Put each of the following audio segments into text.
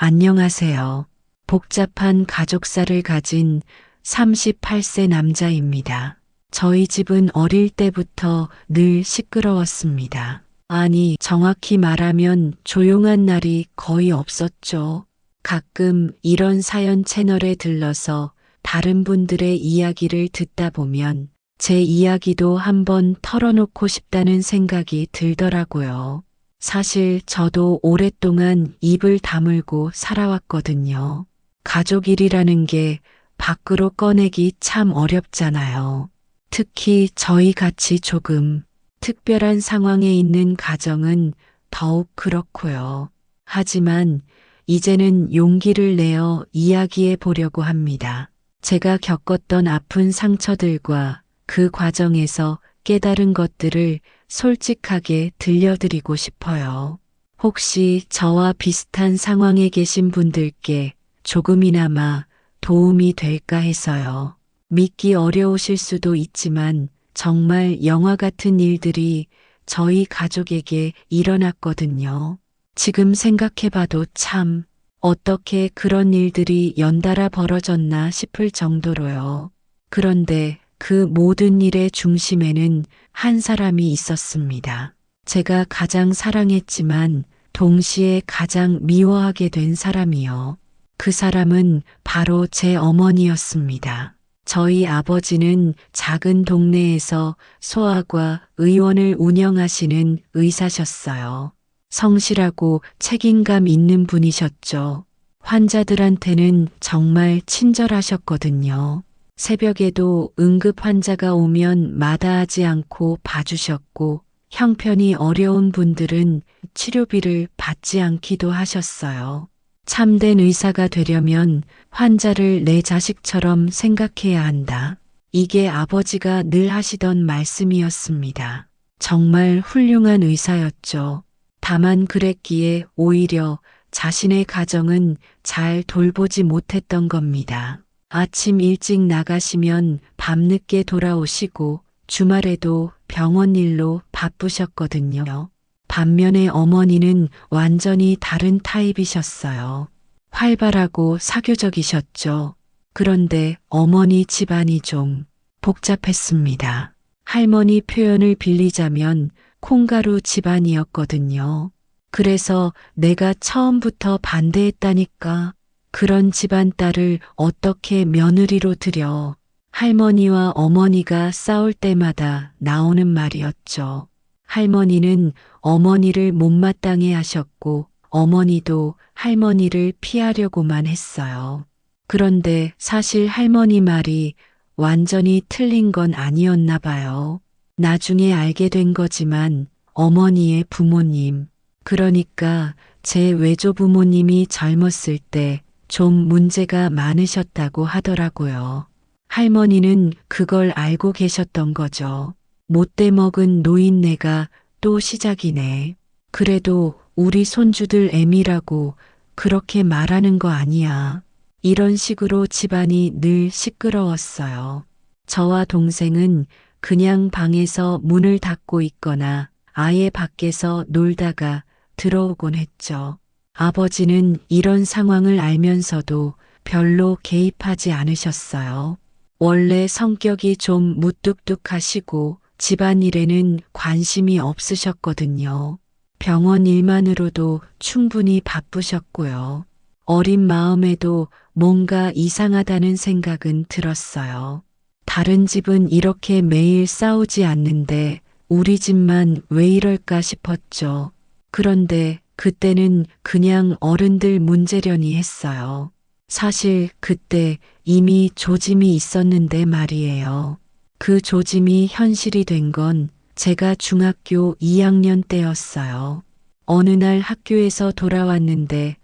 안녕하세요. 복잡한 가족사를 가진 38세 남자입니다. 저희 집은 어릴 때부터 늘 시끄러웠습니다. 아니, 정확히 말하면 조용한 날이 거의 없었죠. 가끔 이런 사연 채널에 들러서 다른 분들의 이야기를 듣다 보면 제 이야기도 한번 털어놓고 싶다는 생각이 들더라고요. 사실 저도 오랫동안 입을 다물고 살아왔거든요. 가족 일이라는 게 밖으로 꺼내기 참 어렵잖아요. 특히 저희 같이 조금 특별한 상황에 있는 가정은 더욱 그렇고요. 하지만 이제는 용기를 내어 이야기해 보려고 합니다. 제가 겪었던 아픈 상처들과 그 과정에서 깨달은 것들을 솔직하게 들려드리고 싶어요. 혹시 저와 비슷한 상황에 계신 분들께 조금이나마 도움이 될까 해서요. 믿기 어려우실 수도 있지만 정말 영화 같은 일들이 저희 가족에게 일어났거든요. 지금 생각해봐도 참 어떻게 그런 일들이 연달아 벌어졌나 싶을 정도로요. 그런데 그 모든 일의 중심에는 한 사람이 있었습니다. 제가 가장 사랑했지만 동시에 가장 미워하게 된 사람이요. 그 사람은 바로 제 어머니였습니다. 저희 아버지는 작은 동네에서 소아과 의원을 운영하시는 의사셨어요. 성실하고 책임감 있는 분이셨죠. 환자들한테는 정말 친절하셨거든요. 새벽에도 응급 환자가 오면 마다하지 않고 봐주셨고 형편이 어려운 분들은 치료비를 받지 않기도 하셨어요. 참된 의사가 되려면 환자를 내 자식처럼 생각해야 한다. 이게 아버지가 늘 하시던 말씀이었습니다. 정말 훌륭한 의사였죠. 다만 그랬기에 오히려 자신의 가정은 잘 돌보지 못했던 겁니다. 아침 일찍 나가시면 밤늦게 돌아오시고 주말에도 병원 일로 바쁘셨거든요. 반면에 어머니는 완전히 다른 타입이셨어요. 활발하고 사교적이셨죠. 그런데 어머니 집안이 좀 복잡했습니다. 할머니 표현을 빌리자면 콩가루 집안이었거든요. 그래서 내가 처음부터 반대했다니까. 그런 집안 딸을 어떻게 며느리로 들여. 할머니와 어머니가 싸울 때마다 나오는 말이었죠. 할머니는 어머니를 못마땅해 하셨고 어머니도 할머니를 피하려고만 했어요. 그런데 사실 할머니 말이 완전히 틀린 건 아니었나 봐요. 나중에 알게 된 거지만 어머니의 부모님, 그러니까 제 외조부모님이 젊었을 때 좀 문제가 많으셨다고 하더라고요. 할머니는 그걸 알고 계셨던 거죠. 못돼 먹은 노인네가 또 시작이네. 그래도 우리 손주들 애미라고 그렇게 말하는 거 아니야. 이런 식으로 집안이 늘 시끄러웠어요. 저와 동생은 그냥 방에서 문을 닫고 있거나 아예 밖에서 놀다가 들어오곤 했죠. 아버지는 이런 상황을 알면서도 별로 개입하지 않으셨어요. 원래 성격이 좀 무뚝뚝하시고 집안일에는 관심이 없으셨거든요. 병원 일만으로도 충분히 바쁘셨고요. 어린 마음에도 뭔가 이상하다는 생각은 들었어요. 다른 집은 이렇게 매일 싸우지 않는데 우리 집만 왜 이럴까 싶었죠. 그런데 그때는 그냥 어른들 문제려니 했어요. 사실 그때 이미 조짐이 있었는데 말이에요. 그 조짐이 현실이 된 건 제가 중학교 2학년 때였어요. 어느 날 학교에서 돌아왔는데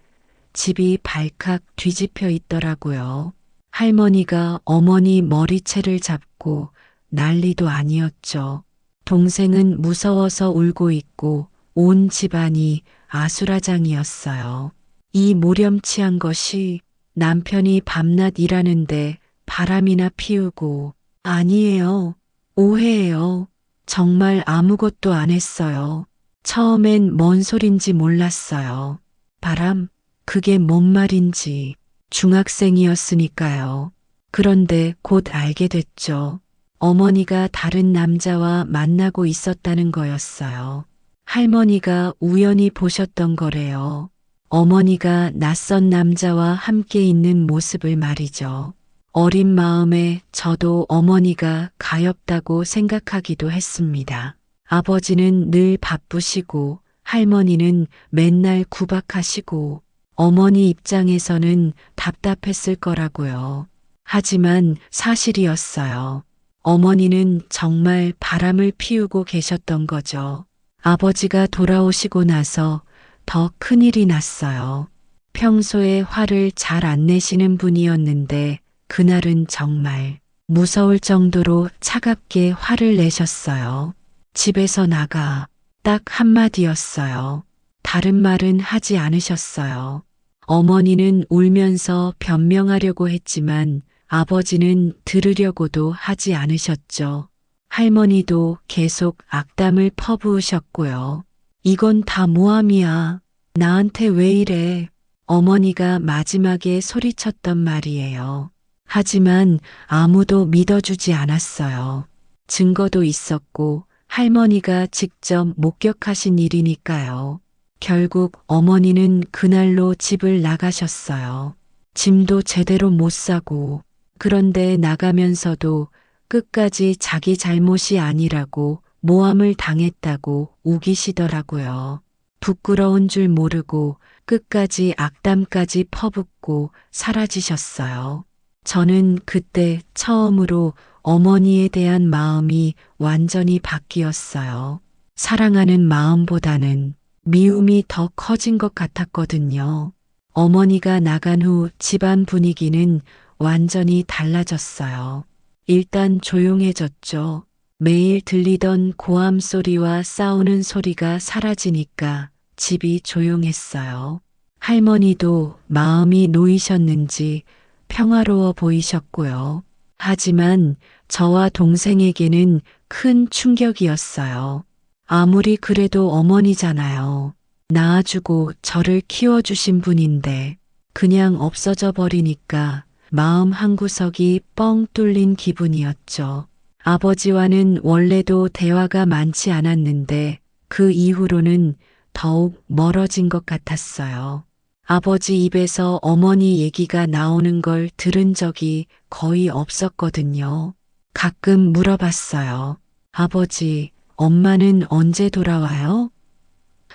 집이 발칵 뒤집혀 있더라고요. 할머니가 어머니 머리채를 잡고 난리도 아니었죠. 동생은 무서워서 울고 있고 온 집안이 아수라장이었어요. 이 모렴치한 것이 남편이 밤낮 일하는데 바람이나 피우고 아니에요. 오해예요. 정말 아무것도 안 했어요. 처음엔 뭔 소린지 몰랐어요. 바람? 그게 뭔 말인지. 중학생이었으니까요. 그런데 곧 알게 됐죠. 어머니가 다른 남자와 만나고 있었다는 거였어요. 할머니가 우연히 보셨던 거래요. 어머니가 낯선 남자와 함께 있는 모습을 말이죠. 어린 마음에 저도 어머니가 가엾다고 생각하기도 했습니다. 아버지는 늘 바쁘시고 할머니는 맨날 구박하시고 어머니 입장에서는 답답했을 거라고요. 하지만 사실이었어요. 어머니는 정말 바람을 피우고 계셨던 거죠. 아버지가 돌아오시고 나서 더 큰일이 났어요. 평소에 화를 잘 안 내시는 분이었는데 그날은 정말 무서울 정도로 차갑게 화를 내셨어요. 집에서 나가. 딱 한마디였어요. 다른 말은 하지 않으셨어요. 어머니는 울면서 변명하려고 했지만 아버지는 들으려고도 하지 않으셨죠. 할머니도 계속 악담을 퍼부으셨고요. 이건 다 모함이야. 나한테 왜 이래? 어머니가 마지막에 소리쳤던 말이에요. 하지만 아무도 믿어주지 않았어요. 증거도 있었고 할머니가 직접 목격하신 일이니까요. 결국 어머니는 그날로 집을 나가셨어요. 짐도 제대로 못 사고, 그런데 나가면서도 끝까지 자기 잘못이 아니라고 모함을 당했다고 우기시더라고요. 부끄러운 줄 모르고 끝까지 악담까지 퍼붓고 사라지셨어요. 저는 그때 처음으로 어머니에 대한 마음이 완전히 바뀌었어요. 사랑하는 마음보다는 미움이 더 커진 것 같았거든요. 어머니가 나간 후 집안 분위기는 완전히 달라졌어요. 일단 조용해졌죠. 매일 들리던 고함 소리와 싸우는 소리가 사라지니까 집이 조용했어요. 할머니도 마음이 놓이셨는지 평화로워 보이셨고요. 하지만 저와 동생에게는 큰 충격이었어요. 아무리 그래도 어머니잖아요. 낳아주고 저를 키워주신 분인데 그냥 없어져 버리니까 마음 한구석이 뻥 뚫린 기분이었죠. 아버지와는 원래도 대화가 많지 않았는데 그 이후로는 더욱 멀어진 것 같았어요. 아버지 입에서 어머니 얘기가 나오는 걸 들은 적이 거의 없었거든요. 가끔 물어봤어요. 아버지, 엄마는 언제 돌아와요?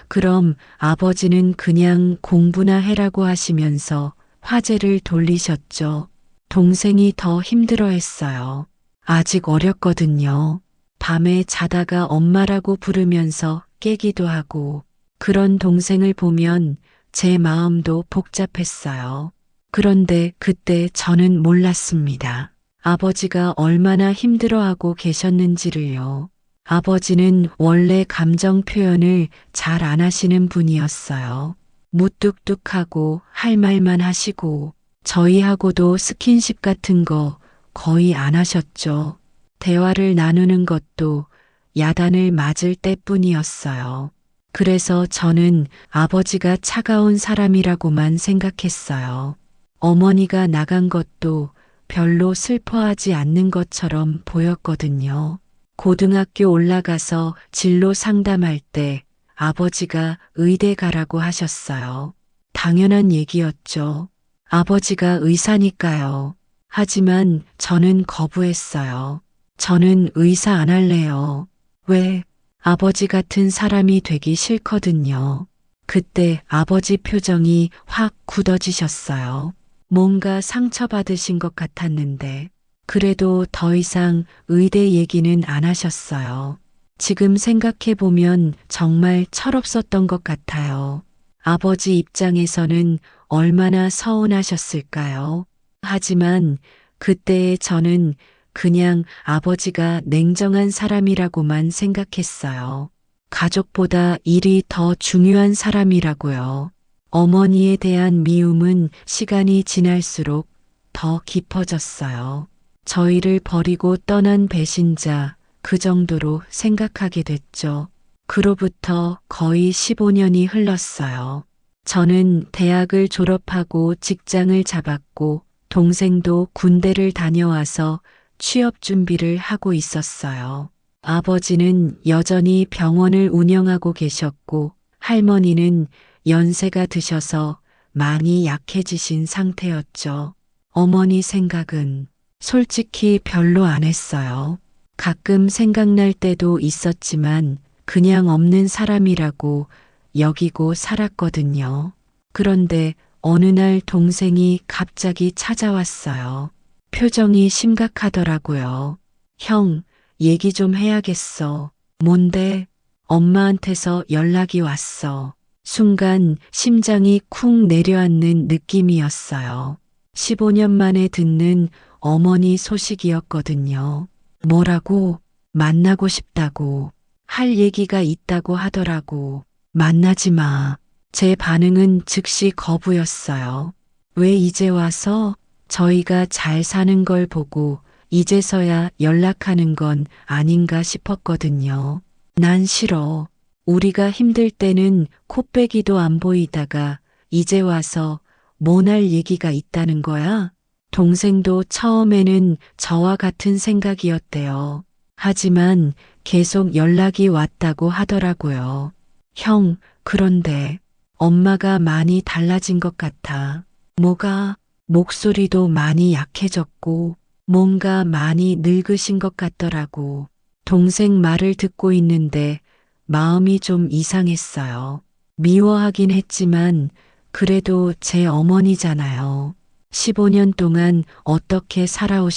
그럼 아버지는 그냥 공부나 해라고 하시면서 화제를 돌리셨죠. 동생이 더 힘들어했어요. 아직 어렸거든요. 밤에 자다가 엄마라고 부르면서 깨기도 하고 그런 동생을 보면 제 마음도 복잡했어요. 그런데 그때 저는 몰랐습니다. 아버지가 얼마나 힘들어하고 계셨는지를요. 아버지는 원래 감정 표현을 잘 안 하시는 분이었어요. 무뚝뚝하고 할 말만 하시고 저희하고도 스킨십 같은 거 거의 안 하셨죠. 대화를 나누는 것도 야단을 맞을 때뿐이었어요. 그래서 저는 아버지가 차가운 사람이라고만 생각했어요. 어머니가 나간 것도 별로 슬퍼하지 않는 것처럼 보였거든요. 고등학교 올라가서 진로 상담할 때 아버지가 의대 가라고 하셨어요. 당연한 얘기였죠. 아버지가 의사니까요. 하지만 저는 거부했어요. 저는 의사 안 할래요. 왜? 아버지 같은 사람이 되기 싫거든요. 그때 아버지 표정이 확 굳어지셨어요. 뭔가 상처받으신 것 같았는데, 그래도 더 이상 의대 얘기는 안 하셨어요. 지금 생각해보면 정말 철없었던 것 같아요. 아버지 입장에서는 얼마나 서운하셨을까요? 하지만 그때의 저는 그냥 아버지가 냉정한 사람이라고만 생각했어요. 가족보다 일이 더 중요한 사람이라고요. 어머니에 대한 미움은 시간이 지날수록 더 깊어졌어요. 저희를 버리고 떠난 배신자, 그 정도로 생각하게 됐죠. 그로부터 거의 15년이 흘렀어요. 저는 대학을 졸업하고 직장을 잡았고 동생도 군대를 다녀와서 취업 준비를 하고 있었어요. 아버지는 여전히 병원을 운영하고 계셨고 할머니는 연세가 드셔서 많이 약해지신 상태였죠. 어머니 생각은 솔직히 별로 안 했어요. 가끔 생각날 때도 있었지만 그냥 없는 사람이라고 여기고 살았거든요. 그런데 어느 날 동생이 갑자기 찾아왔어요. 표정이 심각하더라고요. 형, 얘기 좀 해야겠어. 뭔데? 엄마한테서 연락이 왔어. 순간 심장이 쿵 내려앉는 느낌이었어요. 15년 만에 듣는 어머니 소식이었거든요. 뭐라고? 만나고 싶다고. 할 얘기가 있다고 하더라고. 만나지 마. 제 반응은 즉시 거부였어요. 왜 이제 와서? 저희가 잘 사는 걸 보고 이제서야 연락하는 건 아닌가 싶었거든요. 난 싫어. 우리가 힘들 때는 코빼기도 안 보이다가 이제 와서 뭐 할 얘기가 있다는 거야? 동생도 처음에는 저와 같은 생각이었대요. 하지만 계속 연락이 왔다고 하더라고요. 형, 그런데 엄마가 많이 달라진 것 같아. 뭐가? 목소리도 많이 약해졌고 뭔가 많이 늙으신 것 같더라고. 동생 말을 듣고 있는데 마음이 좀 이상했어요. 미워하긴 했지만 그래도 제 어머니잖아요. 15년 동안 어떻게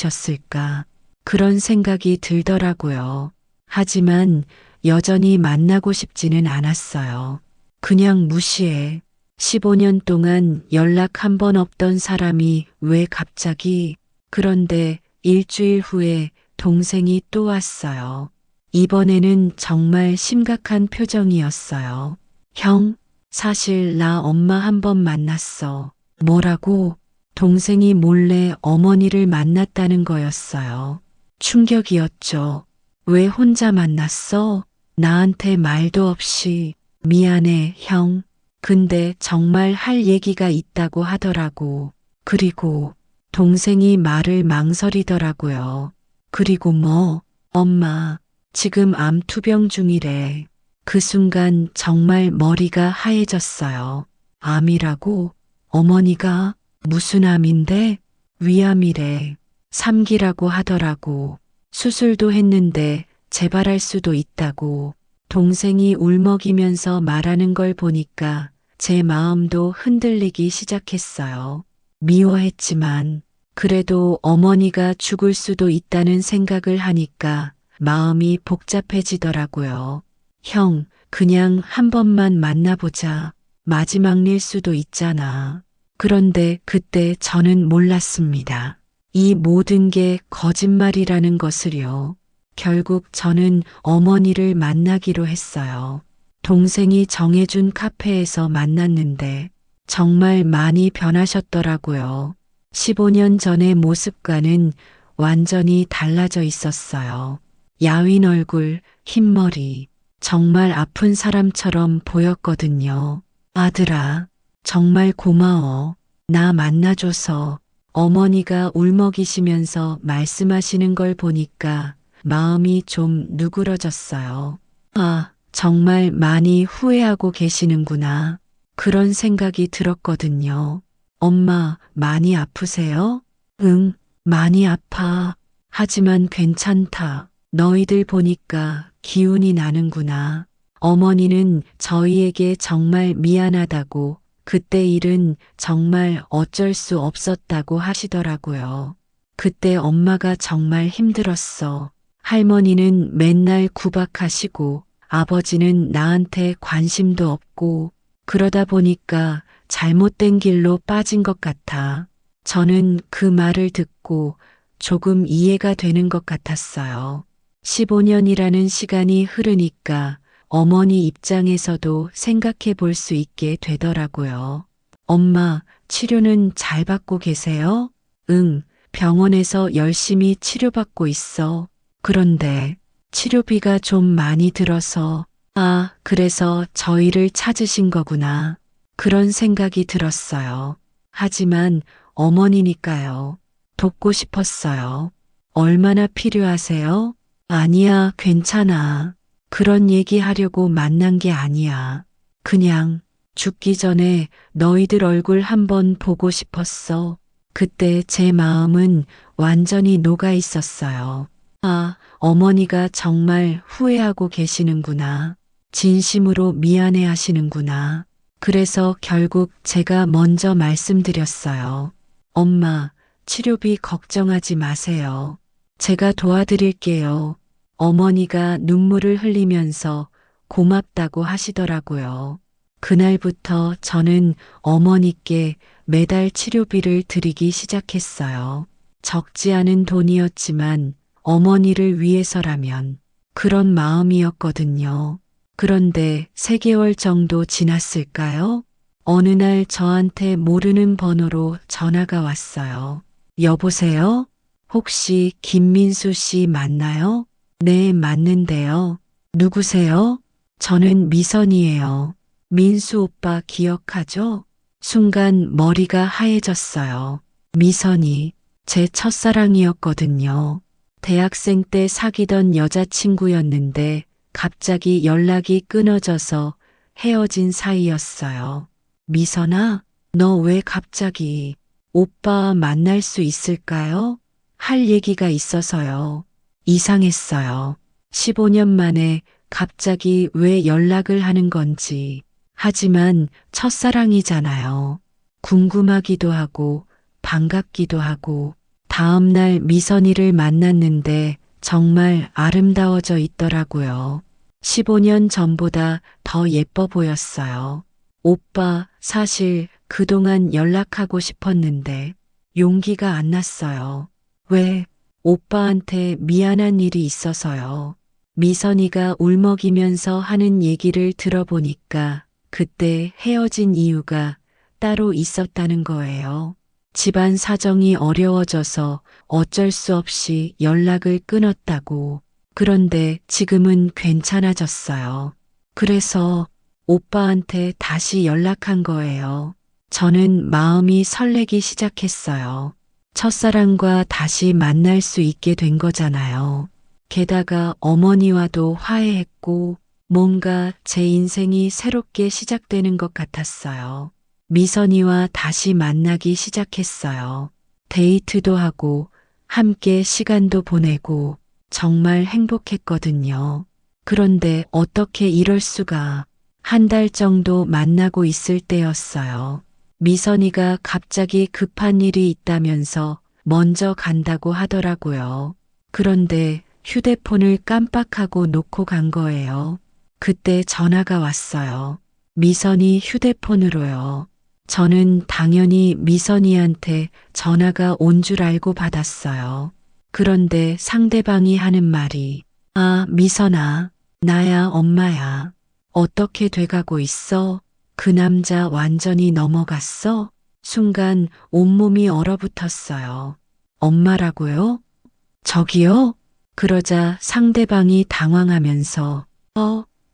살아오셨을까? 그런 생각이 들더라고요. 하지만 여전히 만나고 싶지는 않았어요. 그냥 무시해. 15년 동안 연락 한 번 없던 사람이 왜 갑자기? 그런데 일주일 후에 동생이 또 왔어요. 이번에는 정말 심각한 표정이었어요. 형, 사실 나 엄마 한 번 만났어. 뭐라고? 동생이 몰래 어머니를 만났다는 거였어요. 충격이었죠. 왜 혼자 만났어? 나한테 말도 없이. 미안해, 형. 근데 정말 할 얘기가 있다고 하더라고. 그리고 동생이 말을 망설이더라고요. 그리고 뭐? 엄마, 지금 암 투병 중이래. 그 순간 정말 머리가 하얘졌어요. 암이라고? 어머니가? 무슨 암인데? 위암이래. 3기라고 하더라고. 수술도 했는데 재발할 수도 있다고. 동생이 울먹이면서 말하는 걸 보니까 제 마음도 흔들리기 시작했어요. 미워했지만 그래도 어머니가 죽을 수도 있다는 생각을 하니까 마음이 복잡해지더라고요. 형, 그냥 한 번만 만나보자. 마지막일 수도 있잖아. 그런데 그때 저는 몰랐습니다. 이 모든 게 거짓말이라는 것을요. 결국 저는 어머니를 만나기로 했어요. 동생이 정해준 카페에서 만났는데 정말 많이 변하셨더라고요. 15년 전의 모습과는 완전히 달라져 있었어요. 야윈 얼굴, 흰머리, 정말 아픈 사람처럼 보였거든요. 아들아, 정말 고마워. 나 만나줘서. 어머니가 울먹이시면서 말씀하시는 걸 보니까 마음이 좀 누그러졌어요. 아, 정말 많이 후회하고 계시는구나. 그런 생각이 들었거든요. 엄마, 많이 아프세요? 응, 많이 아파. 하지만 괜찮다. 너희들 보니까 기운이 나는구나. 어머니는 저희에게 정말 미안하다고 그때 일은 정말 어쩔 수 없었다고 하시더라고요. 그때 엄마가 정말 힘들었어. 할머니는 맨날 구박하시고 아버지는 나한테 관심도 없고 그러다 보니까 잘못된 길로 빠진 것 같아. 저는 그 말을 듣고 조금 이해가 되는 것 같았어요. 15년이라는 시간이 흐르니까 어머니 입장에서도 생각해 볼 수 있게 되더라고요. 엄마, 치료는 잘 받고 계세요? 응, 병원에서 열심히 치료받고 있어. 그런데 치료비가 좀 많이 들어서, 아, 그래서 저희를 찾으신 거구나. 그런 생각이 들었어요. 하지만 어머니니까요. 돕고 싶었어요. 얼마나 필요하세요? 아니야, 괜찮아. 그런 얘기 하려고 만난 게 아니야. 그냥 죽기 전에 너희들 얼굴 한번 보고 싶었어. 그때 제 마음은 완전히 녹아 있었어요. 아, 어머니가 정말 후회하고 계시는구나. 진심으로 미안해 하시는구나. 그래서 결국 제가 먼저 말씀드렸어요. 엄마, 치료비 걱정하지 마세요. 제가 도와드릴게요. 어머니가 눈물을 흘리면서 고맙다고 하시더라고요. 그날부터 저는 어머니께 매달 치료비를 드리기 시작했어요. 적지 않은 돈이었지만 어머니를 위해서라면 그런 마음이었거든요. 그런데 3개월 정도 지났을까요? 어느 날 저한테 모르는 번호로 전화가 왔어요. 여보세요? 혹시 김민수 씨 맞나요? 네, 맞는데요. 누구세요? 저는 미선이에요. 민수 오빠 기억하죠? 순간 머리가 하얘졌어요. 미선이 제 첫사랑이었거든요. 대학생 때 사귀던 여자친구였는데 갑자기 연락이 끊어져서 헤어진 사이였어요. 미선아, 너 왜 갑자기 오빠 만날 수 있을까요? 할 얘기가 있어서요. 이상했어요. 15년 만에 갑자기 왜 연락을 하는 건지. 하지만 첫사랑이잖아요. 궁금하기도 하고 반갑기도 하고 다음 날 미선이를 만났는데 정말 아름다워져 있더라고요. 15년 전보다 더 예뻐 보였어요. 오빠, 사실 그동안 연락하고 싶었는데 용기가 안 났어요. 왜? 오빠한테 미안한 일이 있어서요. 미선이가 울먹이면서 하는 얘기를 들어보니까 그때 헤어진 이유가 따로 있었다는 거예요. 집안 사정이 어려워져서 어쩔 수 없이 연락을 끊었다고. 그런데 지금은 괜찮아졌어요. 그래서 오빠한테 다시 연락한 거예요. 저는 마음이 설레기 시작했어요. 첫사랑과 다시 만날 수 있게 된 거잖아요. 게다가 어머니와도 화해했고 뭔가 제 인생이 새롭게 시작되는 것 같았어요. 미선이와 다시 만나기 시작했어요. 데이트도 하고 함께 시간도 보내고 정말 행복했거든요. 그런데 어떻게 이럴 수가. 한 달 정도 만나고 있을 때였어요. 미선이가 갑자기 급한 일이 있다면서 먼저 간다고 하더라고요. 그런데 휴대폰을 깜빡하고 놓고 간 거예요. 그때 전화가 왔어요. 미선이 휴대폰으로요. 저는 당연히 미선이한테 전화가 온 줄 알고 받았어요. 그런데 상대방이 하는 말이, 아, 미선아, 나야, 엄마야. 어떻게 돼가고 있어? 그 남자 완전히 넘어갔어? 순간 온몸이 얼어붙었어요. 엄마라고요? 저기요? 그러자 상대방이 당황하면서,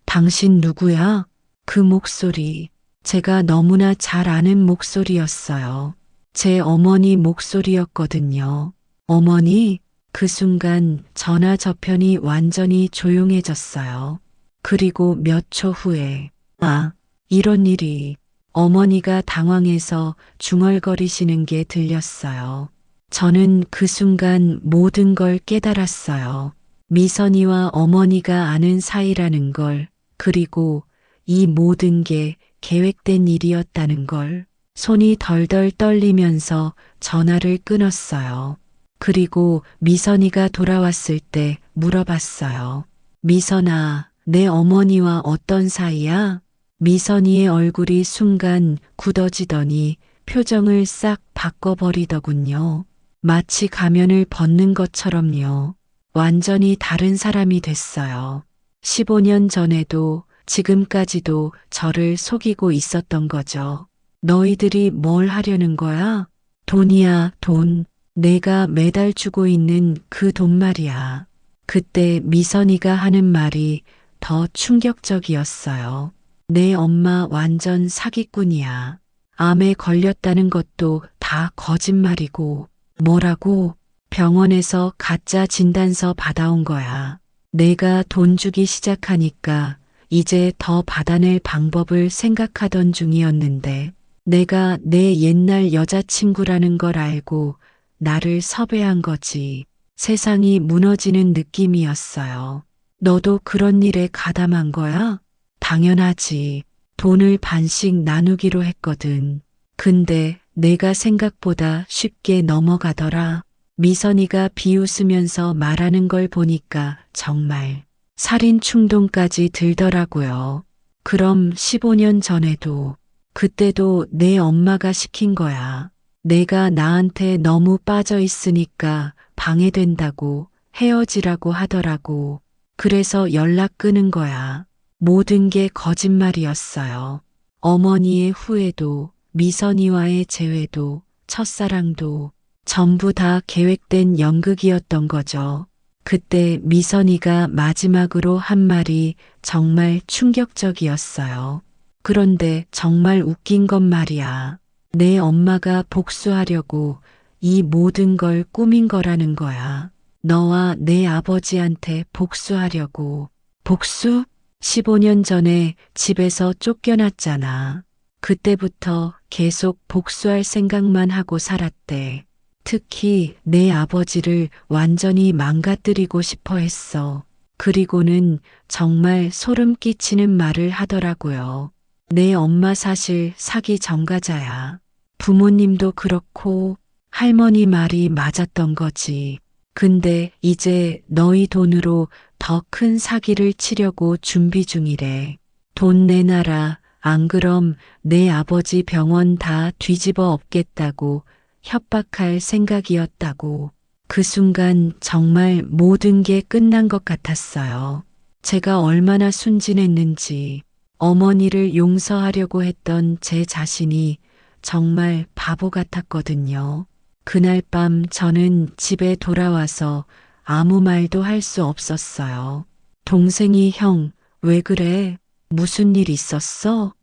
당신 누구야? 그 목소리, 제가 너무나 잘 아는 목소리였어요. 제 어머니 목소리였거든요. 어머니, 그 순간 전화 저편이 완전히 조용해졌어요. 그리고 몇 초 후에, 아, 이런 일이. 어머니가 당황해서 중얼거리시는 게 들렸어요. 저는 그 순간 모든 걸 깨달았어요. 미선이와 어머니가 아는 사이라는 걸, 그리고 이 모든 게 계획된 일이었다는 걸. 손이 덜덜 떨리면서 전화를 끊었어요. 그리고 미선이가 돌아왔을 때 물어봤어요. 미선아, 내 어머니와 어떤 사이야? 미선이의 얼굴이 순간 굳어지더니 표정을 싹 바꿔버리더군요. 마치 가면을 벗는 것처럼요. 완전히 다른 사람이 됐어요. 15년 전에도 지금까지도 저를 속이고 있었던 거죠. 너희들이 뭘 하려는 거야? 돈이야, 돈. 내가 매달 주고 있는 그 돈 말이야. 그때 미선이가 하는 말이 더 충격적이었어요. 내 엄마 완전 사기꾼이야. 암에 걸렸다는 것도 다 거짓말이고, 뭐라고? 병원에서 가짜 진단서 받아온 거야. 내가 돈 주기 시작하니까 이제 더 받아낼 방법을 생각하던 중이었는데, 내가 내 옛날 여자친구라는 걸 알고 나를 섭외한 거지. 세상이 무너지는 느낌이었어요. 너도 그런 일에 가담한 거야? 당연하지. 돈을 반씩 나누기로 했거든. 근데 내가 생각보다 쉽게 넘어가더라. 미선이가 비웃으면서 말하는 걸 보니까 정말 살인 충동까지 들더라고요. 그럼 15년 전에도, 그때도 내 엄마가 시킨 거야. 내가 나한테 너무 빠져 있으니까 방해된다고 헤어지라고 하더라고. 그래서 연락 끊은 거야. 모든 게 거짓말이었어요. 어머니의 후회도, 미선이와의 재회도, 첫사랑도 전부 다 계획된 연극이었던 거죠. 그때 미선이가 마지막으로 한 말이 정말 충격적이었어요. 그런데 정말 웃긴 건 말이야. 내 엄마가 복수하려고 이 모든 걸 꾸민 거라는 거야. 너와 내 아버지한테 복수하려고. 복수? 15년 전에 집에서 쫓겨났잖아. 그때부터 계속 복수할 생각만 하고 살았대. 특히 내 아버지를 완전히 망가뜨리고 싶어 했어. 그리고는 정말 소름 끼치는 말을 하더라고요. 내 엄마 사실 사기 전과자야. 부모님도 그렇고 할머니 말이 맞았던 거지. 근데 이제 너희 돈으로 더 큰 사기를 치려고 준비 중이래. 돈 내놔라. 안 그럼 내 아버지 병원 다 뒤집어 엎겠다고 협박할 생각이었다고. 그 순간 정말 모든 게 끝난 것 같았어요. 제가 얼마나 순진했는지, 어머니를 용서하려고 했던 제 자신이 정말 바보 같았거든요. 그날 밤 저는 집에 돌아와서 아무 말도 할 수 없었어요. 동생이 형, 왜 그래? 무슨 일 있었어?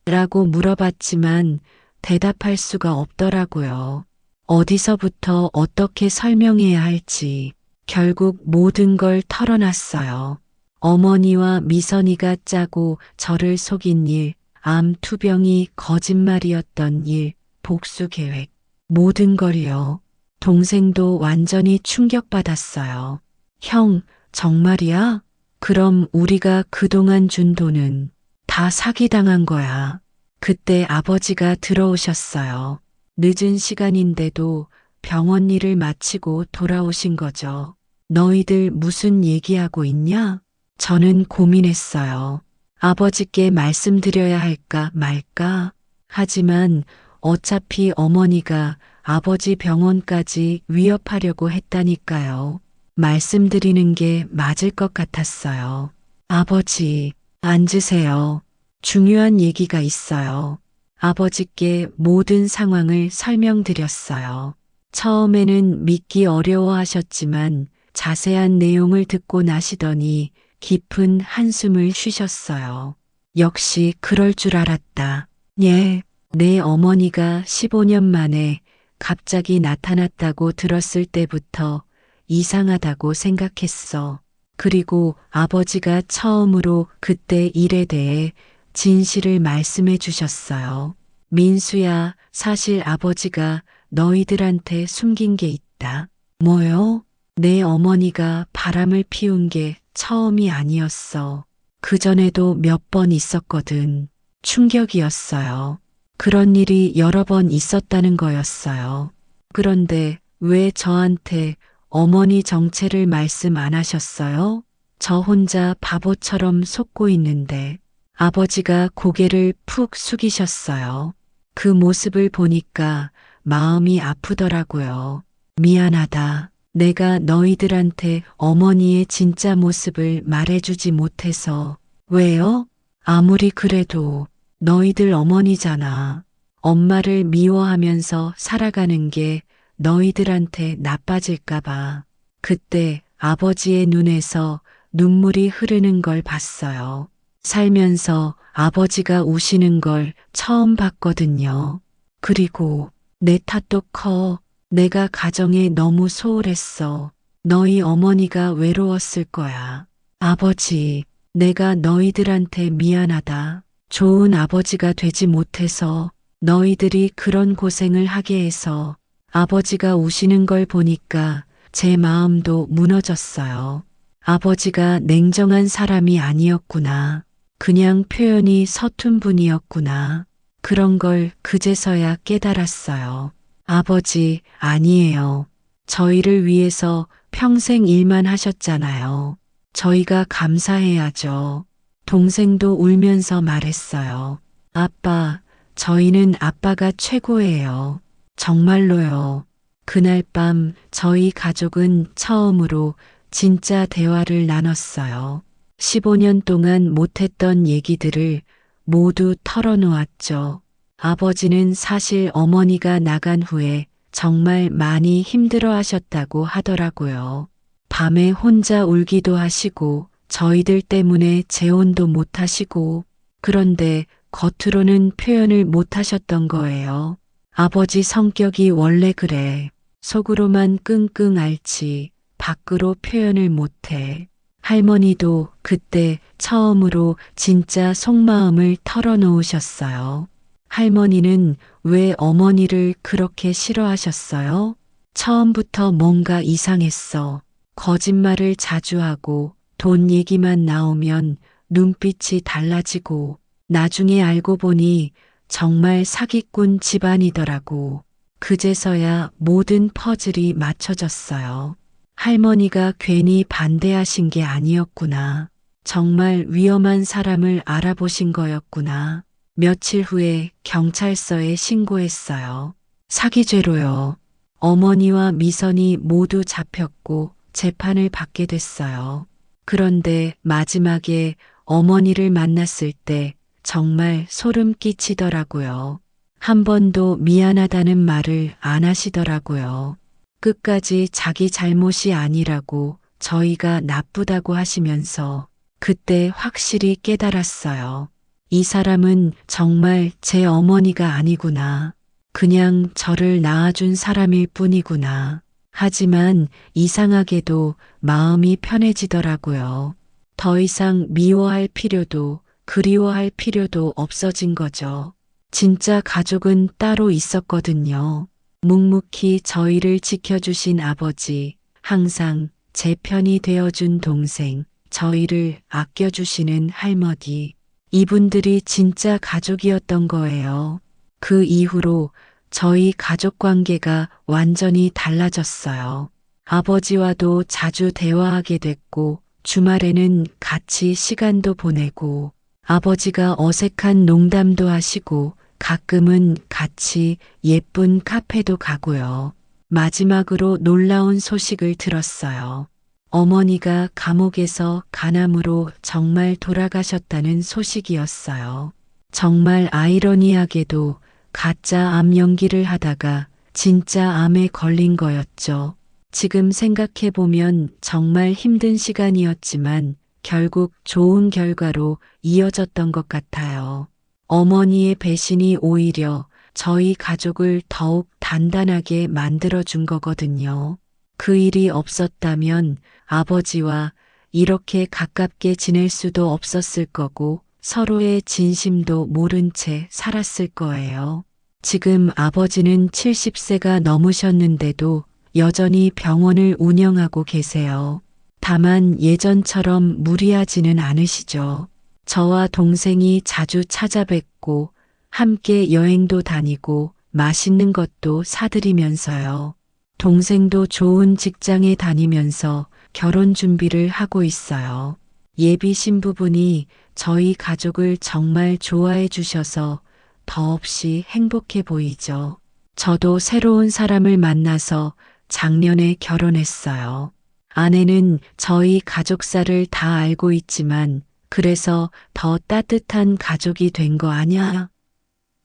라고 물어봤지만 대답할 수가 없더라고요. 어디서부터 어떻게 설명해야 할지 결국 모든 걸 털어놨어요. 어머니와 미선이가 짜고 저를 속인 일, 암 투병이 거짓말이었던 일, 복수 계획, 모든 걸요. 동생도 완전히 충격받았어요. 형, 정말이야? 그럼 우리가 그동안 준 돈은 다 사기당한 거야. 그때 아버지가 들어오셨어요. 늦은 시간인데도 병원 일을 마치고 돌아오신 거죠. 너희들 무슨 얘기하고 있냐? 저는 고민했어요. 아버지께 말씀드려야 할까 말까? 하지만 어차피 어머니가 아버지 병원까지 위협하려고 했다니까요. 말씀드리는 게 맞을 것 같았어요. 아버지, 앉으세요. 중요한 얘기가 있어요. 아버지께 모든 상황을 설명드렸어요. 처음에는 믿기 어려워하셨지만 자세한 내용을 듣고 나시더니 깊은 한숨을 쉬셨어요. 역시 그럴 줄 알았다. 예, 내 어머니가 15년 만에 갑자기 나타났다고 들었을 때부터 이상하다고 생각했어. 그리고 아버지가 처음으로 그때 일에 대해 진실을 말씀해 주셨어요. 민수야, 사실 아버지가 너희들한테 숨긴 게 있다. 뭐요? 내 어머니가 바람을 피운 게 처음이 아니었어. 그전에도 몇 번 있었거든. 충격이었어요. 그런 일이 여러 번 있었다는 거였어요. 그런데 왜 저한테 어머니 정체를 말씀 안 하셨어요? 저 혼자 바보처럼 속고 있는데. 아버지가 고개를 푹 숙이셨어요. 그 모습을 보니까 마음이 아프더라고요. 미안하다. 내가 너희들한테 어머니의 진짜 모습을 말해주지 못해서. 왜요? 아무리 그래도 너희들 어머니잖아. 엄마를 미워하면서 살아가는 게 너희들한테 나빠질까봐. 그때 아버지의 눈에서 눈물이 흐르는 걸 봤어요. 살면서 아버지가 우시는 걸 처음 봤거든요. 그리고 내 탓도 커. 내가 가정에 너무 소홀했어. 너희 어머니가 외로웠을 거야. 아버지, 내가 너희들한테 미안하다. 좋은 아버지가 되지 못해서 너희들이 그런 고생을 하게 해서 아버지가 우시는 걸 보니까 제 마음도 무너졌어요. 아버지가 냉정한 사람이 아니었구나. 그냥 표현이 서툰 분이었구나. 그런 걸 그제서야 깨달았어요. 아버지, 아니에요. 저희를 위해서 평생 일만 하셨잖아요. 저희가 감사해야죠. 동생도 울면서 말했어요. 아빠, 저희는 아빠가 최고예요. 정말로요. 그날 밤 저희 가족은 처음으로 진짜 대화를 나눴어요. 15년 동안 못했던 얘기들을 모두 털어놓았죠. 아버지는 사실 어머니가 나간 후에 정말 많이 힘들어 하셨다고 하더라고요. 밤에 혼자 울기도 하시고 저희들 때문에 재혼도 못 하시고 그런데 겉으로는 표현을 못 하셨던 거예요. 아버지 성격이 원래 그래. 속으로만 끙끙 앓지 밖으로 표현을 못해. 할머니도 그때 처음으로 진짜 속마음을 털어놓으셨어요. 할머니는 왜 어머니를 그렇게 싫어하셨어요? 처음부터 뭔가 이상했어. 거짓말을 자주 하고 돈 얘기만 나오면 눈빛이 달라지고 나중에 알고 보니 정말 사기꾼 집안이더라고. 그제서야 모든 퍼즐이 맞춰졌어요. 할머니가 괜히 반대하신 게 아니었구나. 정말 위험한 사람을 알아보신 거였구나. 며칠 후에 경찰서에 신고했어요. 사기죄로요. 어머니와 미선이 모두 잡혔고 재판을 받게 됐어요. 그런데 마지막에 어머니를 만났을 때 정말 소름 끼치더라고요. 한 번도 미안하다는 말을 안 하시더라고요. 끝까지 자기 잘못이 아니라고 저희가 나쁘다고 하시면서 그때 확실히 깨달았어요. 이 사람은 정말 제 어머니가 아니구나. 그냥 저를 낳아준 사람일 뿐이구나. 하지만 이상하게도 마음이 편해지더라고요. 더 이상 미워할 필요도 그리워할 필요도 없어진 거죠. 진짜 가족은 따로 있었거든요. 묵묵히 저희를 지켜주신 아버지, 항상 제 편이 되어준 동생, 저희를 아껴주시는 할머니. 이분들이 진짜 가족이었던 거예요. 그 이후로 저희 가족 관계가 완전히 달라졌어요. 아버지와도 자주 대화하게 됐고, 주말에는 같이 시간도 보내고, 아버지가 어색한 농담도 하시고, 가끔은 같이 예쁜 카페도 가고요. 마지막으로 놀라운 소식을 들었어요. 어머니가 감옥에서 간암으로 정말 돌아가셨다는 소식이었어요. 정말 아이러니하게도 가짜 암 연기를 하다가 진짜 암에 걸린 거였죠. 지금 생각해보면 정말 힘든 시간이었지만 결국 좋은 결과로 이어졌던 것 같아요. 어머니의 배신이 오히려 저희 가족을 더욱 단단하게 만들어준 거거든요. 그 일이 없었다면 아버지와 이렇게 가깝게 지낼 수도 없었을 거고 서로의 진심도 모른 채 살았을 거예요. 지금 아버지는 70세가 넘으셨는데도 여전히 병원을 운영하고 계세요. 다만 예전처럼 무리하지는 않으시죠. 저와 동생이 자주 찾아뵙고 함께 여행도 다니고 맛있는 것도 사드리면서요. 동생도 좋은 직장에 다니면서 결혼 준비를 하고 있어요. 예비 신부분이 저희 가족을 정말 좋아해 주셔서 더없이 행복해 보이죠. 저도 새로운 사람을 만나서 작년에 결혼했어요. 아내는 저희 가족사를 다 알고 있지만 그래서 더 따뜻한 가족이 된 거 아냐?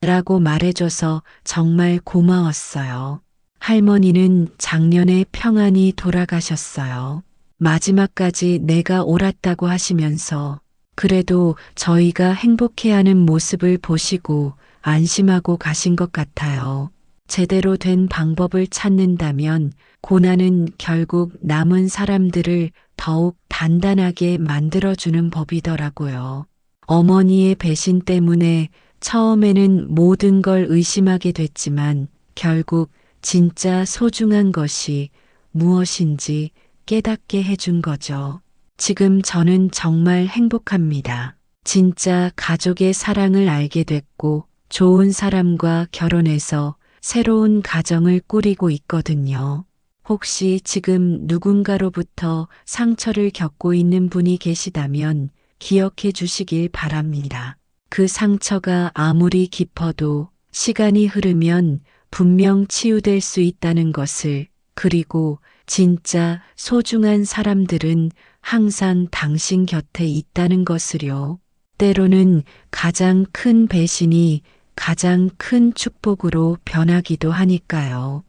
라고 말해줘서 정말 고마웠어요. 할머니는 작년에 평안히 돌아가셨어요. 마지막까지 내가 옳았다고 하시면서 그래도 저희가 행복해하는 모습을 보시고 안심하고 가신 것 같아요. 제대로 된 방법을 찾는다면 고난은 결국 남은 사람들을 더욱 단단하게 만들어주는 법이더라고요. 어머니의 배신 때문에 처음에는 모든 걸 의심하게 됐지만 결국 진짜 소중한 것이 무엇인지 깨닫게 해준 거죠. 지금 저는 정말 행복합니다. 진짜 가족의 사랑을 알게 됐고 좋은 사람과 결혼해서 새로운 가정을 꾸리고 있거든요. 혹시 지금 누군가로부터 상처를 겪고 있는 분이 계시다면 기억해 주시길 바랍니다. 그 상처가 아무리 깊어도 시간이 흐르면 분명 치유될 수 있다는 것을, 그리고 진짜 소중한 사람들은 항상 당신 곁에 있다는 것을요. 때로는 가장 큰 배신이 가장 큰 축복으로 변하기도 하니까요.